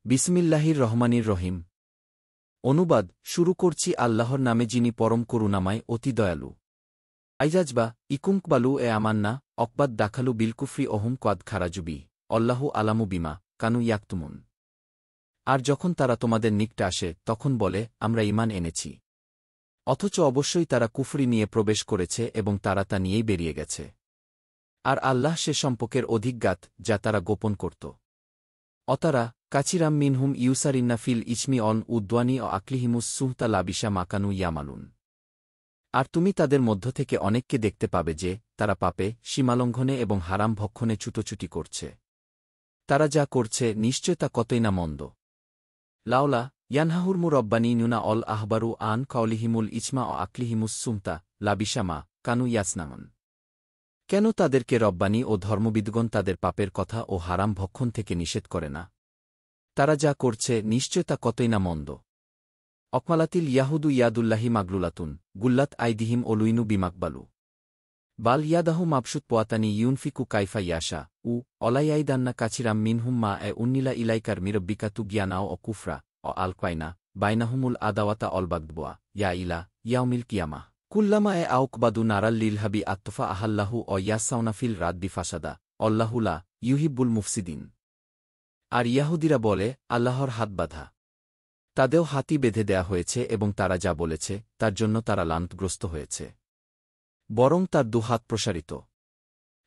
বিসমিল্লাহির রহমানির রহিম। অনুবাদ শুরু করছি আল্লাহর নামে যিনি পরম করুণাময় অতি দয়ালু। আইজাজবা ইকুমকবালু এ আমান্না অকবাদ দাখালু বিলকুফরি অহুম কোয়াদ খারাজুবি অল্লাহু আলামু বিমা কানু ইয়াকতুমুন। আর যখন তারা তোমাদের নিকটে আসে তখন বলে আমরা ঈমান এনেছি, অথচ অবশ্যই তারা কুফরি নিয়ে প্রবেশ করেছে এবং তারা তা নিয়েই বেরিয়ে গেছে। আর আল্লাহ সে সম্পর্কের অধিজ্ঞাত যা তারা গোপন করত। অতারা কাচিরাম মিনহুম ইউসারিন্না ফিল ইচমি অন উদ্ওয়ানি ও আকলিহিমুস সুহতা লাবিসা মাকানু ইয়ামালুন। আর তুমি তাদের মধ্য থেকে অনেককে দেখতে পাবে যে তারা পাপে, সীমালঙ্ঘনে এবং হারাম ভক্ষণে ছুটোছুটি করছে। তারা যা করছে নিশ্চয় তা কতই না মন্দ। লাওলা ইয়ানহাহুরমু রব্বানি নুনা অল আহবারু আন কাউলিহিমুল ইচমা ও আকলিহিমুস সুমতা লাবিসামা কানু ইয়াসনামন। কেন তাদেরকে রব্বানি ও ধর্মবিদগণ তাদের পাপের কথা ও হারাম ভক্ষণ থেকে নিষেধ করে না? তারা যা করছে নিশ্চয় তা কতই না মন্দ। অকমালাতিল ইয়াহুদু ইয়াদুল্লাহি মাগলুলাতুন গুল্লাত আইদিহিম অলুইনু বিমাকবালু বাল ইয়াদাহু মাবসুত পোয়াতানি ইউনফিকু কাইফা ইয়াশা উ অলাইয়াইদান্না কাছিরাম মিনহুম মা এ উন্নিলা ইলাইকার মিরব্বিকাতু জ্ঞানাও অ কুফরা অ আলকাইনা বাইনাহুমুল আদাওয়াতা অলবাগদবোয়া ইয়া ইলা ইয়াউমিল কিয়ামা কুল্লামা এ আউকবাদু নারাল লিলহাবি আত্তফা আহাল্লাহু অ ইয়াসাউনাফিল রাদ্দি ফাসাদা অল্লাহুলা ইউহিব্বুল মুফসিদিন। আর ইয়াহুদিরা বলে আল্লাহর হাত বাঁধা, তাদেও হাতি বেঁধে দেয়া হয়েছে এবং তারা যা বলেছে তার জন্য তারা লান্তগ্রস্ত হয়েছে। বরং তার দুহাত প্রসারিত,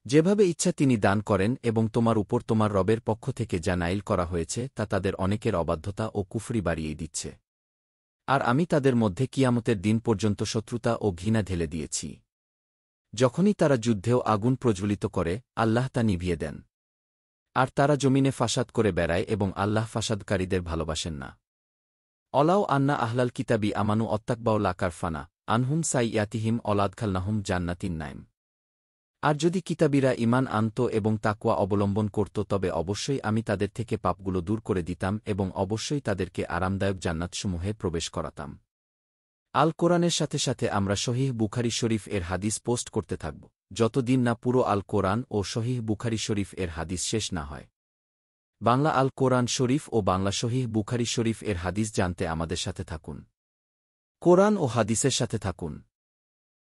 যেভাবে ইচ্ছা তিনি দান করেন এবং তোমার উপর তোমার রবের পক্ষ থেকে যা নাইল করা হয়েছে তা তাদের অনেকের অবাধ্যতা ও কুফরি বাড়িয়ে দিচ্ছে। আর আমি তাদের মধ্যে কিয়ামতের দিন পর্যন্ত শত্রুতা ও ঘৃণা ঢেলে দিয়েছি। যখনই তারা যুদ্ধেও আগুন প্রজ্বলিত করে আল্লাহ তা নিভিয়ে দেন। আর তারা জমিনে ফাসাদ করে বেড়ায় এবং আল্লাহ ফাসাদকারীদের ভালোবাসেন না। অলাও আন্না আহলাল কিতাবি আমানু অত্তাকবাও লাকার ফানা আনহুম সাই ইয়াতিহিম অলাদখালনাহুম জান্নাতিন নাইম। আর যদি কিতাবীরা ঈমান আনত এবং তাকওয়া অবলম্বন করত তবে অবশ্যই আমি তাদের থেকে পাপগুলো দূর করে দিতাম এবং অবশ্যই তাদেরকে আরামদায়ক জান্নাতসমূহে প্রবেশ করাতাম। আল কোরআনের সাথে সাথে আমরা সহিহ বুখারী শরীফ এর হাদিস পোস্ট করতে থাকব যতদিন না পুরো আল কোরআন ও সহিহ বুখারী শরীফ এর হাদিস শেষ না হয়। বাংলা আল কোরআন শরীফ ও বাংলা সহিহ বুখারী শরীফ এর হাদিস জানতে আমাদের সাথে থাকুন। কোরআন ও হাদিসের সাথে থাকুন।